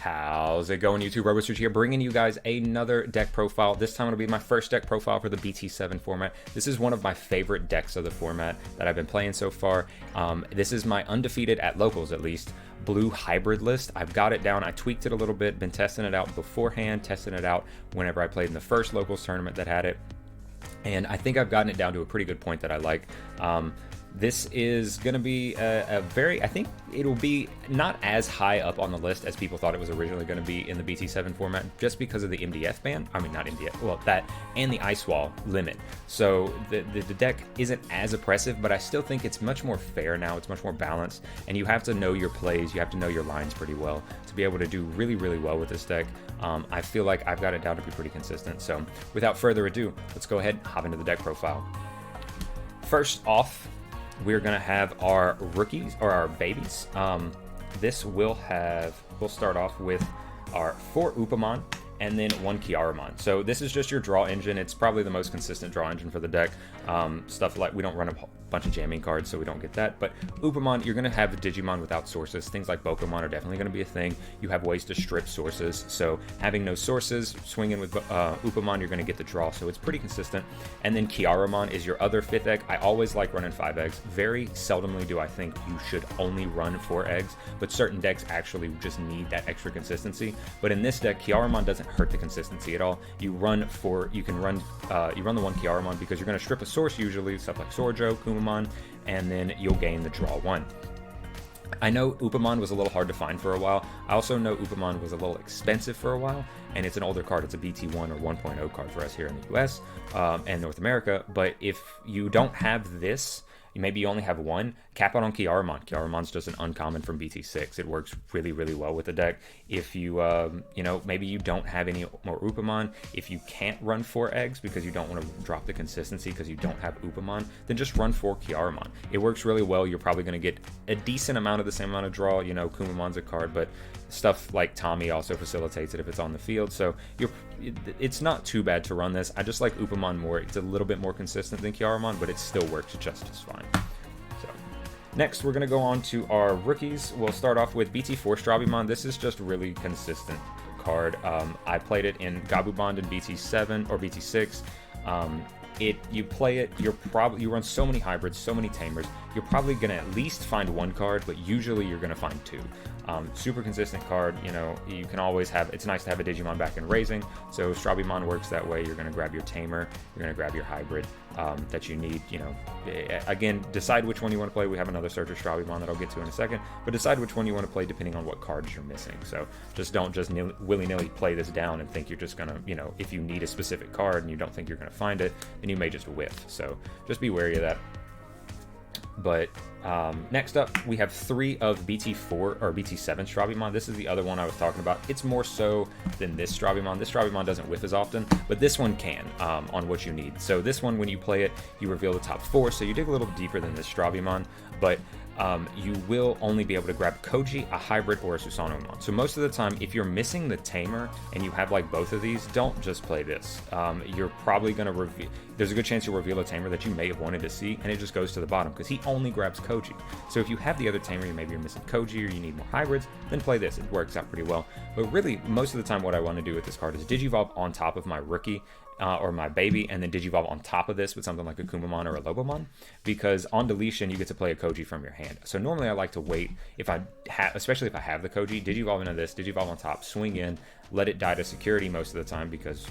How's it going, YouTube? RoboSwitch here, bringing you guys another deck profile. This time it'll be my first deck profile for the BT7 format. This is one of my favorite decks of the format that I've been playing so far. This is my undefeated, at locals at least, blue hybrid list. I've got it down. I tweaked it a little bit, been testing it out beforehand, testing it out whenever I played in the first locals tournament that had it. And I think I've gotten it down to a pretty good point that I like. This is going to be I think it'll be not as high up on the list as people thought it was originally going to be in the BT7 format, just because of the MDF ban. I mean, not MDF, well, that and the Ice Wall limit. So the deck isn't as oppressive, but I still think it's much more fair now. It's much more balanced, and you have to know your plays. You have to know your lines pretty well to be able to do really, really well with this deck. I feel like I've got it down to be pretty consistent. So without further ado, let's go ahead and hop into the deck profile. First off, we're gonna have our rookies, or our babies. We'll start off with our 4 Upamon and then 1 Kiaramon. So this is just your draw engine. It's probably the most consistent draw engine for the deck. Stuff like, we don't run a bunch of jamming cards, so we don't get that. But Upamon, you're going to have the Digimon without sources. Things like Pokemon are definitely going to be a thing. You have ways to strip sources. So having no sources, swinging with Upamon, you're going to get the draw. So it's pretty consistent. And then Kiaramon is your other 5th egg. I always like running 5 eggs. Very seldomly do I think you should only run 4 eggs, but certain decks actually just need that extra consistency. But in this deck, Kiaramon doesn't hurt the consistency at all. You run the 1 Kiaramon because you're going to strip a source usually, stuff like Sorjo, Kumamon, and then you'll gain the draw 1. I know Upamon was a little hard to find for a while. I also know Upamon was a little expensive for a while, and it's an older card. It's a BT1 or 1.0 card for us here in the US and North America. But if you don't have this, maybe you only have 1, cap out on Kiaramon. Kiaramon's just an uncommon from BT6. It works really, really well with the deck. If you, maybe you don't have any more Upamon, if you can't run 4 eggs because you don't want to drop the consistency because you don't have Upamon, then just run 4 Kiaramon. It works really well. You're probably going to get a decent amount of the same amount of draw. You know, Kumamon's a card, but stuff like Tommy also facilitates it if it's on the field. So it's not too bad to run this. I just like Upamon more. It's a little bit more consistent than Kiaramon, but it still works just as fine. So next, we're going to go on to our rookies. We'll start off with BT4 Strabimon. This is just really consistent card. I played it in Gabubond in BT7 or BT6. You play it, you run so many hybrids, so many tamers, you're probably going to at least find 1 card, but usually you're going to find 2. Super consistent card. You know, you can always have, it's nice to have a Digimon back in Raising, so Strabimon works that way. You're going to grab your tamer, you're going to grab your hybrid that you need. You know, again, decide which one you want to play. We have another Searcher Strabimon that I'll get to in a second, but decide which one you want to play depending on what cards you're missing. So just don't just willy-nilly play this down and think you're just going to, if you need a specific card and you don't think you're going to find it, then you may just whiff. So just be wary of that. But next up, we have 3 of BT4 or BT7 Strabimon. This is the other one I was talking about. It's more so than this Strabimon. This Strabimon doesn't whiff as often, but this one can on what you need. So this one, when you play it, you reveal the top 4. So you dig a little deeper than this Strabimon, but you will only be able to grab Koji, a hybrid, or a Susanomon. So most of the time, if you're missing the tamer and you have like both of these, don't just play this. You're probably going to reveal, there's a good chance you'll reveal a tamer that you may have wanted to see, and it just goes to the bottom because he only grabs Koji. So if you have the other tamer, maybe you're missing Koji or you need more hybrids, then play this. It works out pretty well. But really, most of the time what I want to do with this card is Digivolve on top of my rookie, or my baby, and then Digivolve on top of this with something like a Kumamon or a Lobomon, because on deletion you get to play a Koji from your hand. So normally I like to wait, especially if I have the Koji, Digivolve into this, Digivolve on top, swing in, let it die to security most of the time because,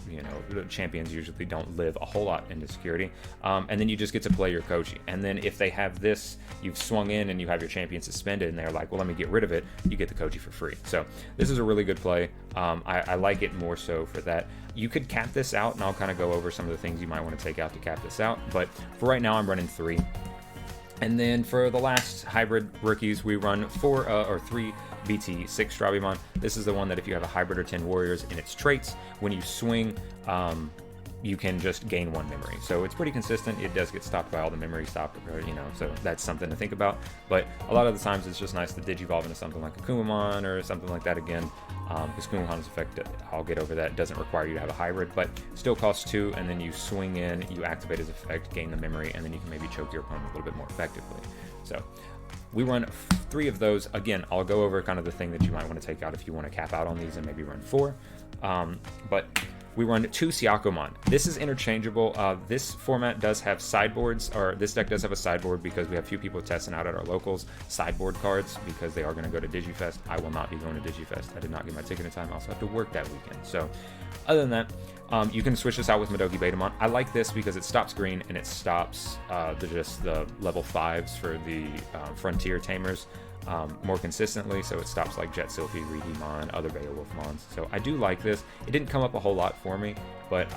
the champions usually don't live a whole lot into security. And then you just get to play your Koji. And then if they have this, you've swung in and you have your champion suspended and they're like, well, let me get rid of it, you get the Koji for free. So this is a really good play. I like it more so for that. You could cap this out, and I'll kind of go over some of the things you might want to take out to cap this out. But for right now, I'm running 3. And then for the last hybrid rookies, we run 4 or 3 BT6 Strabimon. This is the one that if you have a hybrid or 10 warriors in its traits, when you swing, you can just gain 1 memory. So it's pretty consistent. It does get stopped by all the memory stopped, so that's something to think about. But a lot of the times it's just nice to Digivolve into something like a Kumamon or something like that again, because Kumamon's effect, I'll get over that, doesn't require you to have a hybrid, but still costs 2, and then you swing in, you activate his effect, gain the memory, and then you can maybe choke your opponent a little bit more effectively. So we run 3 of those. Again, I'll go over kind of the thing that you might want to take out if you want to cap out on these and maybe run 4. But we run 2 Syakomon. This is interchangeable. This format does have sideboards, or this deck does have a sideboard because we have a few people testing out at our locals sideboard cards because they are going to go to Digifest. I will not be going to Digifest. I did not get my ticket in time. I also have to work that weekend. So other than that, you can switch this out with Madoki Betamon. I like this because it stops green and it stops the level 5s for the Frontier Tamers more consistently, so it stops like Jet Sylphie, Digimon, other Beowulfmons. So I do like this. It didn't come up a whole lot for me, but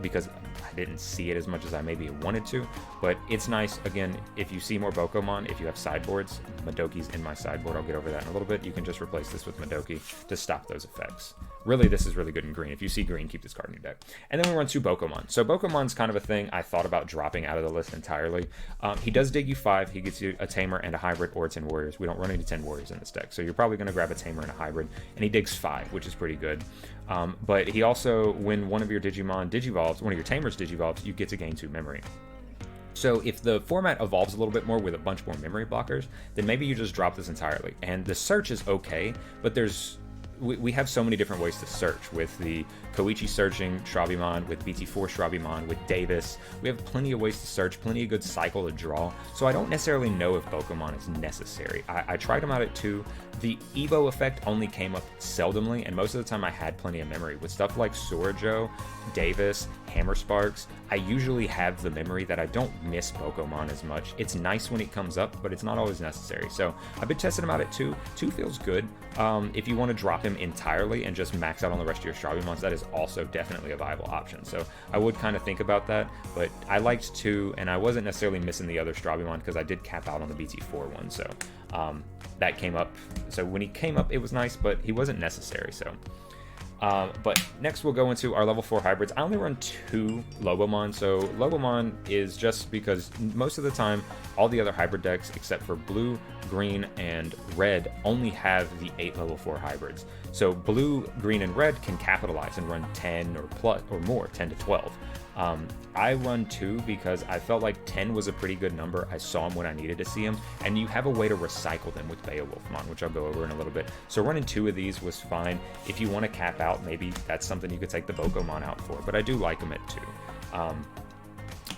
because I didn't see it as much as I maybe wanted to, but it's nice. Again, if you see more Bokomon, if you have sideboards, Madoki's in my sideboard. I'll get over that in a little bit. You can just replace this with Madoki to stop those effects. Really, this is really good in green. If you see green, keep this card in your deck. And then we run 2 Bokomon. So Bokomon's kind of a thing I thought about dropping out of the list entirely. He does dig you 5. He gets you a Tamer and a Hybrid or 10 Warriors. We don't run any 10 Warriors in this deck, so you're probably going to grab a Tamer and a Hybrid. And he digs 5, which is pretty good. But he also, when one of your Digimon digivolves, one of your Tamers digivolves, you get to gain 2 memory. So if the format evolves a little bit more with a bunch more memory blockers, then maybe you just drop this entirely. And the search is okay, but we have so many different ways to search with the Koichi searching Shravimon, with BT4 Shravimon, with Davis. We have plenty of ways to search, plenty of good cycle to draw. So I don't necessarily know if Bokomon is necessary. I tried them out at 2. The Evo effect only came up seldomly, and most of the time I had plenty of memory. With stuff like Surajo, Davis, Hammer Sparks, I usually have the memory that I don't miss Bokomon as much. It's nice when it comes up, but it's not always necessary. So I've been testing them out at 2. 2 feels good. If you want to drop him entirely and just max out on the rest of your Shravimons, that is also definitely a viable option. So I would kind of think about that, but I liked 2, and I wasn't necessarily missing the other Shravimon because I did cap out on the BT4 one. So that came up. So when he came up, it was nice, but he wasn't necessary. So but next we'll go into our level 4 hybrids. I only run 2 Lobomon. So Lobomon is just because most of the time all the other hybrid decks except for blue, green, and red only have the 8 level 4 hybrids. So blue, green, and red can capitalize and run 10 or plus or more, 10 to 12. I run 2 because I felt like 10 was a pretty good number. I saw them when I needed to see them, and you have a way to recycle them with Beowulfmon, which I'll go over in a little bit. So running 2 of these was fine. If you want to cap out, maybe that's something you could take the Bokomon out for, but I do like them at 2.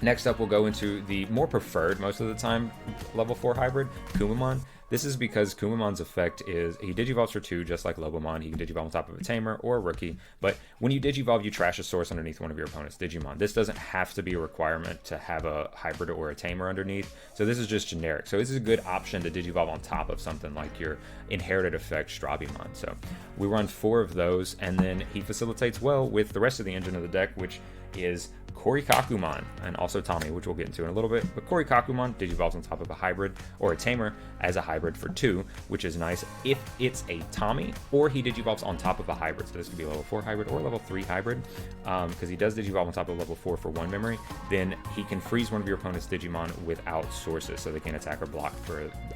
Next up, we'll go into the more preferred, most of the time, level 4 hybrid, Kumamon. This is because Kumamon's effect is he digivolves for 2, just like Lobomon. He can digivolve on top of a Tamer or a Rookie, but when you digivolve, you trash a source underneath one of your opponent's Digimon. This doesn't have to be a requirement to have a Hybrid or a Tamer underneath, so this is just generic. So this is a good option to digivolve on top of something like your inherited effect Stravimon. So we run 4 of those, and then he facilitates well with the rest of the engine of the deck, which is Korikakumon, and also Tommy, which we'll get into in a little bit. But Korikakumon digivolves on top of a Hybrid or a Tamer as a Hybrid for 2, which is nice if it's a Tommy, or he digivolves on top of a Hybrid. So this could be a level 4 Hybrid or level 3 Hybrid, because he does digivolve on top of level 4 for 1 memory. Then he can freeze one of your opponent's Digimon without sources, so they can't attack or block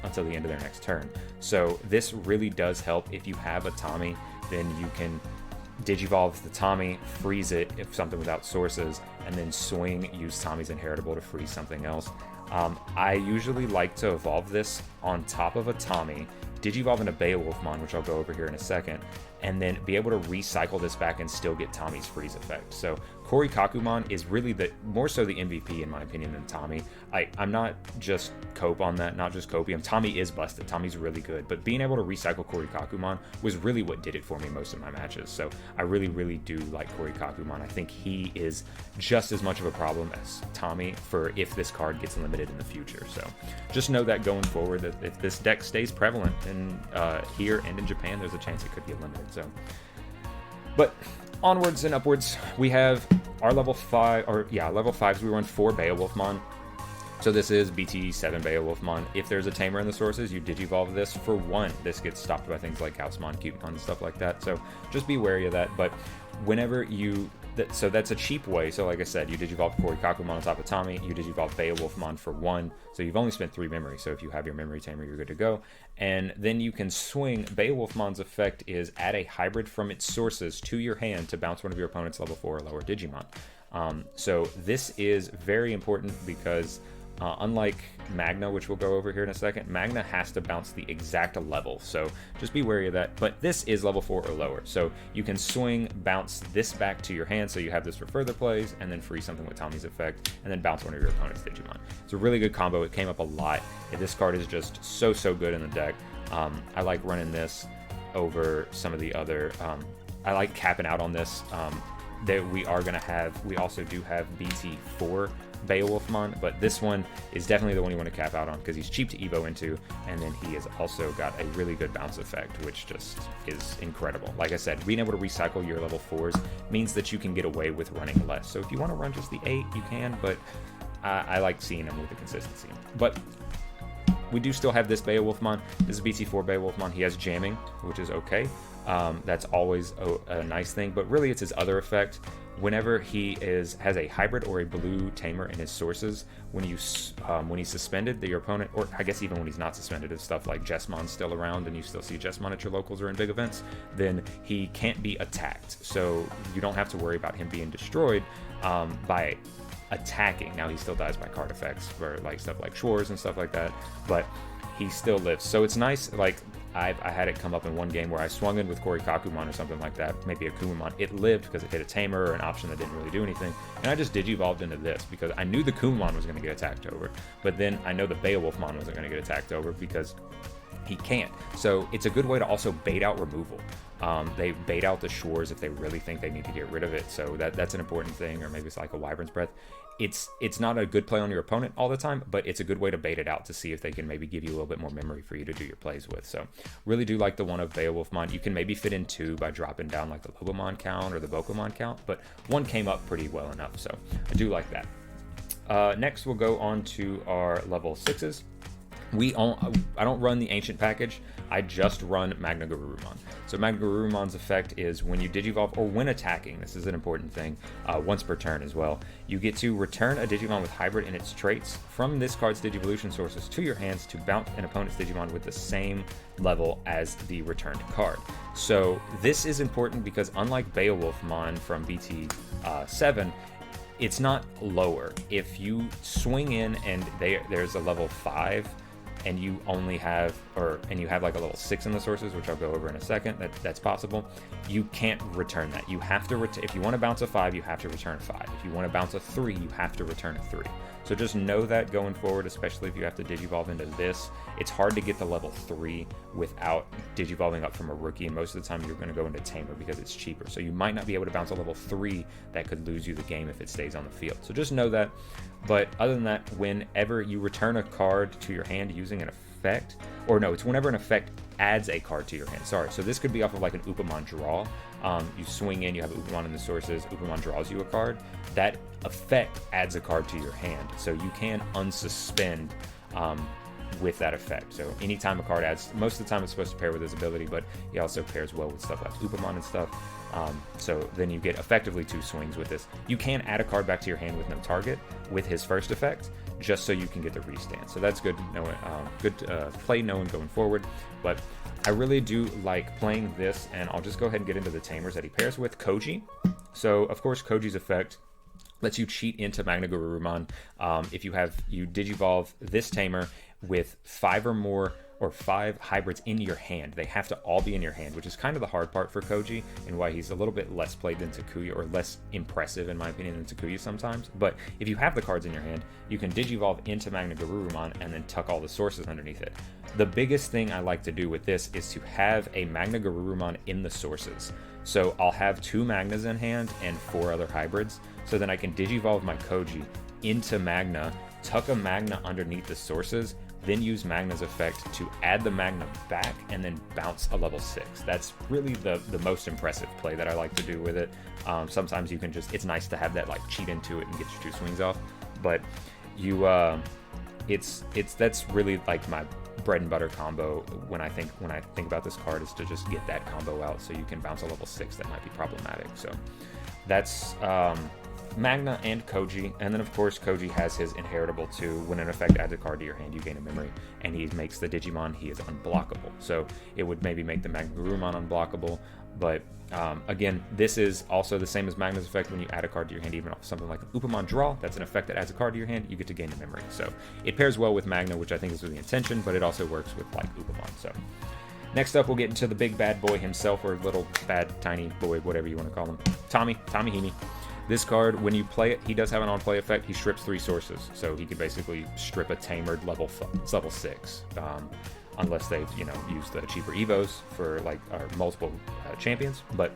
until the end of their next turn. So this really does help. If you have a Tommy, then you can digivolve the Tommy, freeze it if something without sources, and then swing, use Tommy's inheritable to freeze something else. I usually like to evolve this on top of a Tommy, digivolve into Beowulfmon, which I'll go over here in a second, and then be able to recycle this back and still get Tommy's freeze effect. So Korikakumon is really more so the MVP in my opinion than Tommy. I'm not just cope on that, not just copium. Tommy is busted. Tommy's really good, but being able to recycle Korikakumon was really what did it for me most of my matches. So I really, really do like Korikakumon. I think he is just as much of a problem as Tommy for if this card gets limited in the future. So just know that going forward, that if this deck stays prevalent in here and in Japan, there's a chance it could get limited. So, but onwards and upwards, we have our level 5s. We run 4 Beowulfmon. So this is BT7 Beowulfmon. If there's a Tamer in the sources, you digivolve this for 1. This gets stopped by things like Gaussmon, Cutemon, and stuff like that. So just be wary of that. But whenever you... So that's a cheap way. So like I said, you digivolve Korikakumon on top of Tommy, you digivolve Beowulfmon for 1, so you've only spent 3 memory. So if you have your memory Tamer, you're good to go. And then you can swing. Beowulfmon's effect is add a Hybrid from its sources to your hand to bounce one of your opponent's level 4 or lower Digimon. So this is very important because Unlike Magna, which we'll go over here in a second, Magna has to bounce the exact level, so just be wary of that. But this is level 4 or lower, so you can swing, bounce this back to your hand, so you have this for further plays, and then free something with Tommy's effect, and then bounce one of your opponent's Digimon. It's a really good combo. It came up a lot. This card is just so good in the deck. I like running this over some of the other. I like capping out on this. That we also do have BT4 Beowulfmon, but this one is definitely the one you want to cap out on because he's cheap to evo into, and then he has also got a really good bounce effect, which just is incredible. Like I said, being able to recycle your level 4s means that you can get away with running less. So if you want to run just the 8, you can, but I like seeing him with the consistency. But we do still have this Beowulfmon. This is BT4 Beowulfmon. He has jamming, which is okay. That's always a nice thing, but really it's his other effect. Whenever he has a hybrid or a blue tamer in his sources, when he's suspended, your opponent, or I guess even when he's not suspended, if stuff like Jessmon's still around and you still see Jessmon at your locals or in big events, then he can't be attacked. So you don't have to worry about him being destroyed by attacking. Now he still dies by card effects for like stuff like Schwarz and stuff like that, but he still lives. So it's nice. Like I had it come up in one game where I swung in with Korikakumon or something like that, maybe a Kumamon. It lived because it hit a Tamer or an option that didn't really do anything, and I just Digivolved into this because I knew the Kumamon was going to get attacked over, but then I know the Beowulfmon wasn't going to get attacked over because he can't. So it's a good way to also bait out removal. They bait out the Schwarz if they really think they need to get rid of it, so that's an important thing. Or maybe it's like a Wyvern's Breath. It's not a good play on your opponent all the time, but it's a good way to bait it out to see if they can maybe give you a little bit more memory for you to do your plays with. So really do like the one of Beowulfmon. You can maybe fit in 2 by dropping down like the Lobomon count or the Bokomon count, but 1 came up pretty well enough, so I do like that. Next we'll go on to our level 6s. I don't run the Ancient package, I just run Magna Garurumon. So Magna Garurumon's effect is when you Digivolve, or when attacking, this is an important thing, once per turn as well, you get to return a Digimon with hybrid in its traits from this card's Digivolution sources to your hands to bounce an opponent's Digimon with the same level as the returned card. So this is important because unlike Beowulfmon from BT7, it's not lower. If you swing in and there's a level 5, and you only have, and you have like a level 6 in the sources, which I'll go over in a second, that's possible, you can't return that. You have to, if you want to bounce a 5, you have to return a 5. If you want to bounce a 3, you have to return a 3. So just know that going forward, especially if you have to Digivolve into this, it's hard to get the level 3 without Digivolving up from a rookie, and most of the time you're going to go into Tamer because it's cheaper. So you might not be able to bounce a level 3 that could lose you the game if it stays on the field. So just know that. But other than that, whenever you return a card to your hand using an effect, or no, it's whenever an effect adds a card to your hand. Sorry, so this could be off of like an Upamon draw. You swing in, you have Upamon in the sources, Upamon draws you a card. That effect adds a card to your hand, so you can unsuspend with that effect. So anytime a card adds, most of the time it's supposed to pair with his ability, but he also pairs well with stuff like Upamon and stuff. So then you get effectively 2 swings with this. You can add a card back to your hand with no target with his first effect, just so you can get the restand. So that's good, good play knowing going forward. But I really do like playing this, and I'll just go ahead and get into the Tamers that he pairs with. Koji. So of course Koji's effect lets you cheat into Magna Garurumon. If you Digivolve this Tamer with 5 or more, or 5 hybrids in your hand. They have to all be in your hand, which is kind of the hard part for Koji, and why he's a little bit less played than Takuya, or less impressive in my opinion than Takuya sometimes. But if you have the cards in your hand, you can Digivolve into Magna Garurumon and then tuck all the sources underneath it. The biggest thing I like to do with this is to have a Magna Garurumon in the sources. So I'll have 2 Magnas in hand and 4 other hybrids, so then I can Digivolve my Koji into Magna, tuck a Magna underneath the sources, then use Magna's effect to add the Magna back and then bounce a level 6. That's really the most impressive play that I like to do with it. Sometimes you can just, it's nice to have that like cheat into it and get your 2 swings off, but you that's really like my bread and butter combo when I think about this card, is to just get that combo out so you can bounce a level 6 that might be problematic. So that's Magna and Koji, and then of course Koji has his inheritable too. When an effect adds a card to your hand, you gain a memory, and he makes the Digimon, he is unblockable. So it would maybe make the Magna Garurumon unblockable, But again, this is also the same as Magna's effect. When you add a card to your hand, even off something like Upamon Draw, that's an effect that adds a card to your hand, you get to gain the memory. So it pairs well with Magna, which I think is the intention, but it also works with like Upamon. So next up, we'll get into the big bad boy himself, or little bad tiny boy, whatever you want to call him, Tamihini. This card, when you play it, he does have an on-play effect. He strips 3 sources, so he can basically strip a Tamer level 6, unless they, use the cheaper Evos for like multiple champions. But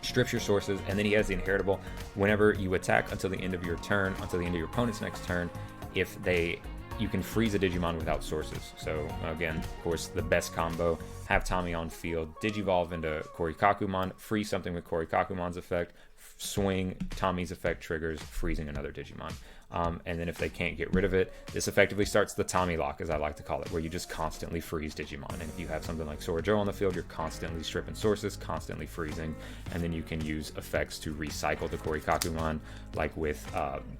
strips your sources, and then he has the inheritable. Whenever you attack until the end of your turn, until the end of your opponent's next turn, you can freeze a Digimon without sources. So again, of course, the best combo, have Tommy on field, Digivolve into Korikakumon, freeze something with Korikakumon's effect, swing, Tommy's effect triggers, freezing another Digimon. And then if they can't get rid of it, this effectively starts the Tommy lock, as I like to call it, where you just constantly freeze Digimon. And if you have something like Sora Joe on the field, you're constantly stripping sources, constantly freezing, and then you can use effects to recycle the Korikakumon, like with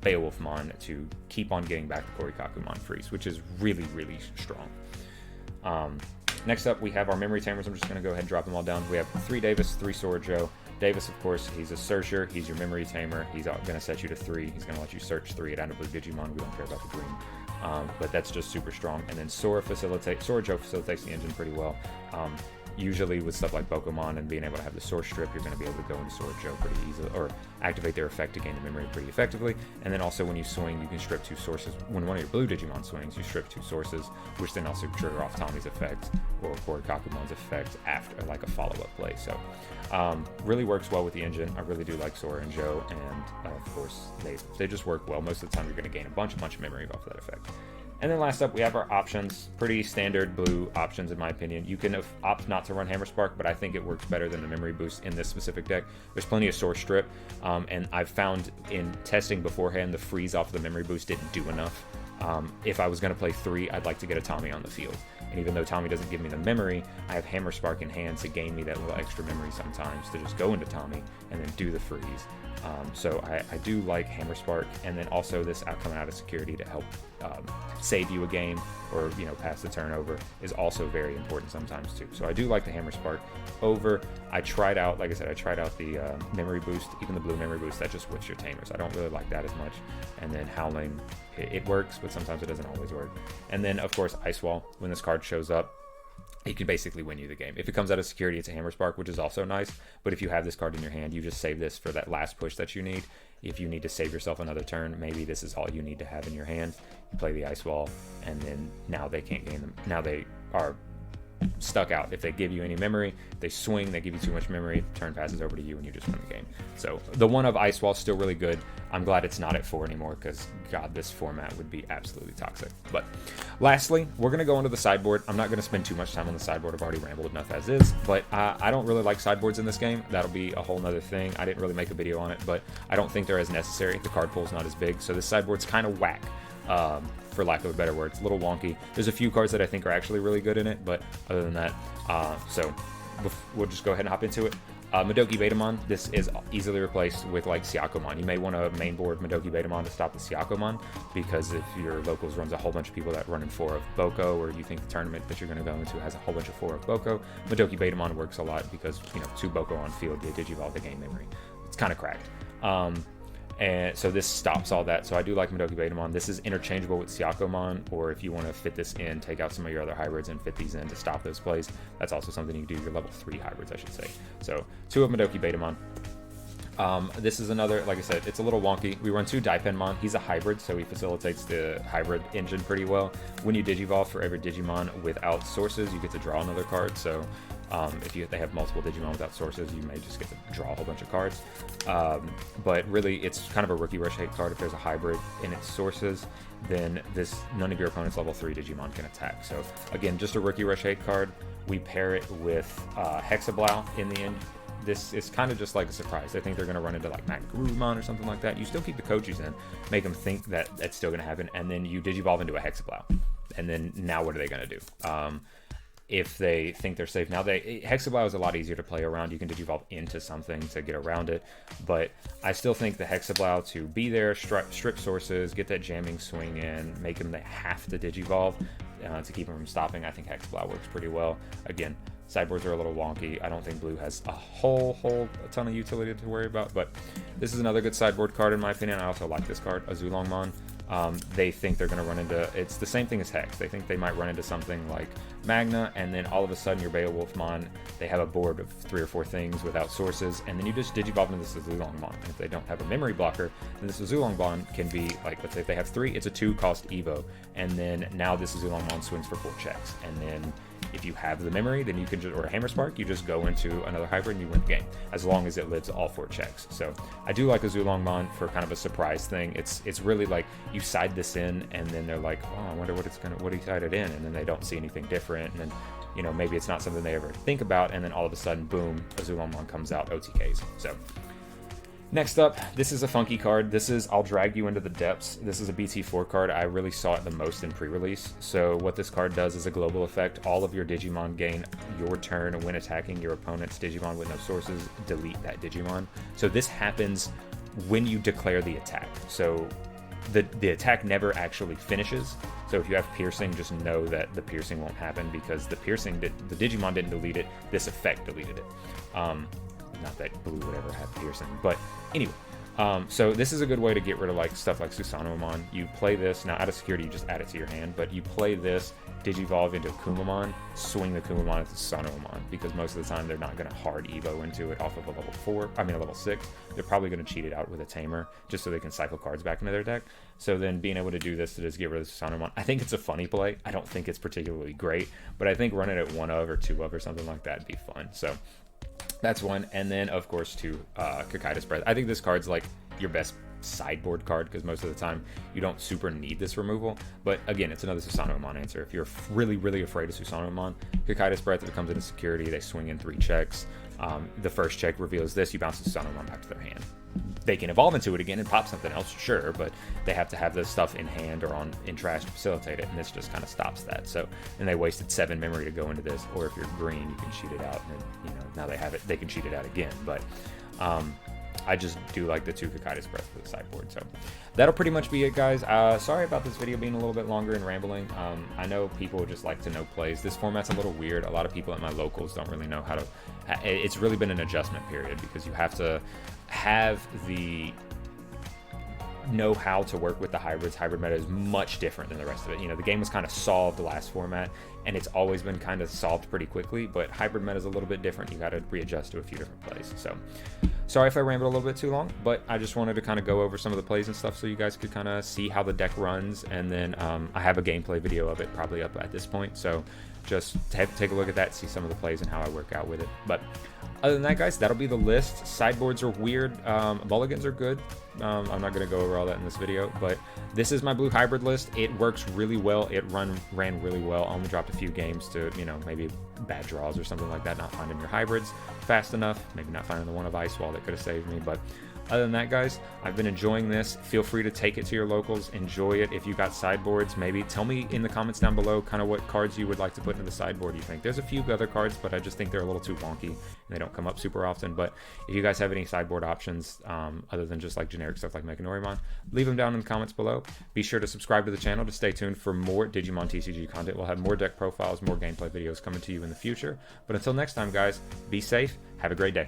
Beowulfmon, to keep on getting back the Korikakumon freeze, which is really, really strong. Next up, we have our memory tamers. I'm just going to go ahead and drop them all down. We have 3 Davis, 3 Sora Joe. Davis, of course, he's a searcher. He's your memory tamer. He's going to set you to 3. He's going to let you search 3 at blue Digimon. We don't care about the green. But that's just super strong. And then Sora Joe facilitates the engine pretty well. Usually with stuff like Pokemon and being able to have the source strip, you're going to be able to go into Sora Joe pretty easily, or activate their effect to gain the memory pretty effectively. And then also when you swing, you can strip 2 sources. When one of your blue Digimon swings, you strip 2 sources, which then also trigger off Tommy's effect or Korikakumon's effect after like a follow-up play. So really works well with the engine. I really do like Sora and Joe, and of course they just work well. Most of the time you're going to gain a bunch of memory off of that effect. And then last up, we have our options. Pretty standard blue options, in my opinion. You can opt not to run Hammer Spark, but I think it works better than the memory boost in this specific deck. There's plenty of source strip, and I've found in testing beforehand, the freeze off the memory boost didn't do enough. If I was going to play 3, I'd like to get a Tommy on the field. And even though Tommy doesn't give me the memory, I have Hammer Spark in hand to gain me that little extra memory sometimes to just go into Tommy and then do the freeze. So I do like Hammer Spark, and then also this coming out of security to help save you a game or pass the turnover is also very important sometimes too. So I do like the Hammer Spark over. I tried out, like I said, the memory boost, even the blue memory boost. That just whips your tamers. I don't really like that as much. And then Howling, it works, but sometimes it doesn't always work. And then of course Ice Wall, when this card shows up, it can basically win you the game. If it comes out of security, it's a Hammer Spark, which is also nice. But if you have this card in your hand, you just save this for that last push that you need. If you need to save yourself another turn, maybe this is all you need to have in your hand. You play the Ice Wall, and then now they can't gain them. Now they are stuck out. If they give you any memory, they swing, they give you too much memory, turn passes over to you, and you just win the game. So the one of Ice Wall is still really good. I'm glad it's not at 4 anymore, because God, this format would be absolutely toxic. But lastly, we're going to go into the sideboard. I'm not going to spend too much time on the sideboard. I've already rambled enough as is, but I don't really like sideboards in this game. That'll be a whole nother thing. I didn't really make a video on it, but I don't think they're as necessary. The card pool's not as big, so this sideboard's kind of whack. For lack of a better word, it's a little wonky. There's a few cards that I think are actually really good in it, but other than that, so we'll just go ahead and hop into it. Madoki Betamon, this is easily replaced with like Syakomon. You may want to mainboard Madoki Betamon to stop the Syakomon, because if your locals runs a whole bunch of people that run in 4 of Boko, or you think the tournament that you're going to go into has a whole bunch of 4 of Boko, Madoki Betamon works a lot because 2 Boko on field, they Digivolve the game memory. It's kind of cracked. And so this stops all that. So I do like Madoki Betamon. This is interchangeable with Syakomon, or if you want to fit this in, take out some of your other hybrids and fit these in to stop those plays. That's also something you can do. Your level 3 hybrids, I should say. So 2 of Madoki Betamon. This is another, like I said, it's a little wonky. We run 2 Daipenmon. He's a hybrid, so he facilitates the hybrid engine pretty well. When you Digivolve, for every Digimon without sources, you get to draw another card. So if they have multiple Digimon without sources, you may just get to draw a whole bunch of cards. But really, it's kind of a rookie rush hate card. If there's a hybrid in its sources, then none of your opponent's level 3 Digimon can attack. So again, just a rookie rush hate card. We pair it with Hexablow in the end. This is kind of just like a surprise. I think they're going to run into like Maggarumon or something like that. You still keep the Kojis in, make them think that that's still going to happen, and then you Digivolve into a Hexablow. And then now what are they going to do? If they think they're safe. Now, Hexablow is a lot easier to play around. You can Digivolve into something to get around it. But I still think the Hexablow to be there, strip sources, get that jamming swing in, make them they have to Digivolve to keep them from stopping. I think Hexablow works pretty well. Again, Sideboards are a little wonky. I don't think blue has a whole ton of utility to worry about, but this is another good sideboard card in my opinion. I also like this card, Azulongmon. They think they're going to run into, it's the same thing as Hex. They think they might run into something like Magna, and then all of a sudden your Beowulfmon, they have a board of 3 or 4 things without sources, and then you just Digivolve into this Azulongmon. And if they don't have a memory blocker, then this Azulongmon can be, like, let's say if they have 3, it's a 2 cost Evo, and then now this Azulongmon swings for 4 checks, and then if you have the memory, then you can just, or a Hammer Spark, you just go into another hybrid and you win the game, as long as it lives all 4 checks. So I do like Azulongmon for kind of a surprise thing. It's really like you side this in, and then they're like, oh, I wonder what he sided in, and then they don't see anything different, and then, you know, maybe it's not something they ever think about, and then all of a sudden, boom, Azulongmon comes out, OTKs. So next up, this is a funky card. This is I'll Drag You Into the Depths. This is a BT4 card. I really saw it the most in pre-release. So what this card does is a global effect. All of your Digimon gain your turn when attacking your opponent's Digimon with no sources. Delete that Digimon. So this happens when you declare the attack. So the attack never actually finishes. So if you have piercing, just know that the piercing won't happen, because the Digimon didn't delete it. This effect deleted it. Not that blue would ever have piercing, but anyway. So this is a good way to get rid of like stuff like Susanomon. You play this, now out of security you just add it to your hand, but you play this, Digivolve into Kumamon, swing the Kumamon into Susanomon, because most of the time they're not going to hard Evo into it off of a level 6. They're probably going to cheat it out with a Tamer, just so they can cycle cards back into their deck. So then being able to do this to just get rid of Susanomon, I think it's a funny play. I don't think it's particularly great, but I think running it 1 of or 2 of or something like that would be fun. So that's one. And then of course 2, Kakaitis Breath. I think this card's like your best sideboard card, because most of the time you don't super need this removal, but again, it's another Susanomon answer. If you're really afraid of Susanomon, Kakaitis Breath, if it comes into security, they swing in 3 checks. The first check reveals this, you bounce the Susanomon back to their hand. They can evolve into it again and pop something else, sure, but they have to have this stuff in hand or in trash to facilitate it, and this just kind of stops that. So, and they wasted 7 memory to go into this, or if you're green, you can cheat it out, and then, you know, now they have it, they can cheat it out again. But I just do like the 2 Kakaitis Breath for the sideboard. So that'll pretty much be it, guys. Sorry about this video being a little bit longer and rambling. I know people just like to know plays. This format's a little weird. A lot of people at my locals don't really know how to... It's really been an adjustment period, because you have to have the know how to work with the hybrids. Hybrid meta is much different than the rest of it. You know, the game was kind of solved the last format, and it's always been kind of solved pretty quickly, but hybrid meta is a little bit different. You got to readjust to a few different plays. So sorry if I rambled a little bit too long, but I just wanted to kind of go over some of the plays and stuff so you guys could kind of see how the deck runs. And then I have a gameplay video of it probably up at this point, so just take a look at that, see some of the plays and how I work out with it. But other than that, guys, that'll be the list. Sideboards are weird. Mulligans are good. I'm not going to go over all that in this video, but this is my blue hybrid list. It works really well. It ran really well. Only dropped a few games to, you know, maybe bad draws or something like that, not finding your hybrids fast enough, maybe not finding the one of Ice Wall that could have saved me. But other than that, guys, I've been enjoying this. Feel free to take it to your locals. Enjoy it. If you got sideboards, maybe tell me in the comments down below kind of what cards you would like to put into the sideboard you think. There's a few other cards, but I just think they're a little too wonky and they don't come up super often. But if you guys have any sideboard options other than just like generic stuff like Mechanorimon, leave them down in the comments below. Be sure to subscribe to the channel to stay tuned for more Digimon TCG content. We'll have more deck profiles, more gameplay videos coming to you in the future. But until next time, guys, be safe. Have a great day.